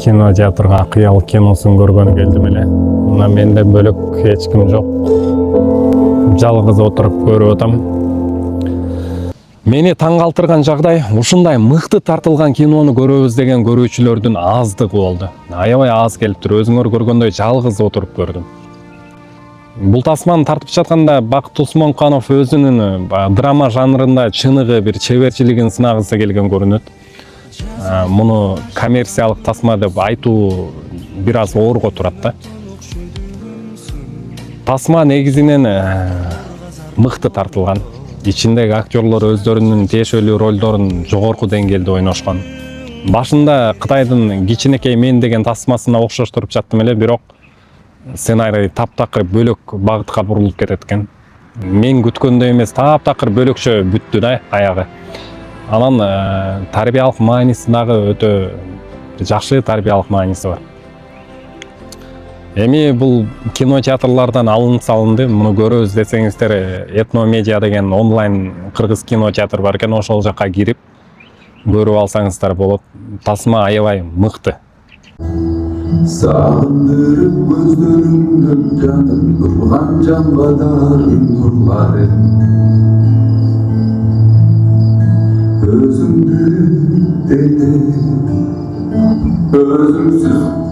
кинотеатрга кыял киносун көргөнү келдим эле. Мына менден бөлөк эч ким жок. Жалгыз отуруп көрүп атам. Мени таң калтырган жагдай ушундай мыкты тартылган кинону көрөбүз деген көрүүчүлөрдүн аздыгы болду. Аябай аз келиптир. Өзүңөр көргөндөй жалгыз отуруп көрдүм. Бул тасманы тартып жатканда Бакыт Усмонканов өзүнүн драма жанрында чыныгы бир чеберчилигин сынагысы келген көрүнөт. Муну коммерциялык тасма деп айтуу бир аз оорго турат да. Тасма негизинен мыкты тартылган. Ичиндеги актерлор өздөрүнүн тиешелүү ролдорун жогорку деңгээлде ойношкон. Башында Кытайдын кичинекей мен деген тасмасына окшоштуруп жаттым эле, бирок сценарий таптакыр бөлөк багытка бурулуп кетет экен. Мен күткөндөй эмес, таптакыр бөлөкчө бүттү да аягы. Анан тарбиялык мааниси дагы өтө жакшы тарбиялык мааниси бар. Эми бул кинотеатрлардан алынып салынды. Муну көрөбүз десеңиздер, Этно Медиа деген онлайн кыргыз кинотеатр бар экен, ошол жака кирип көрүп алсаңыздар болот. Тасма аябай мыкты. Сағындырып көздөрүңдөн жаным турган жамбадарын нурлары өзүңдү деди өзүңсүз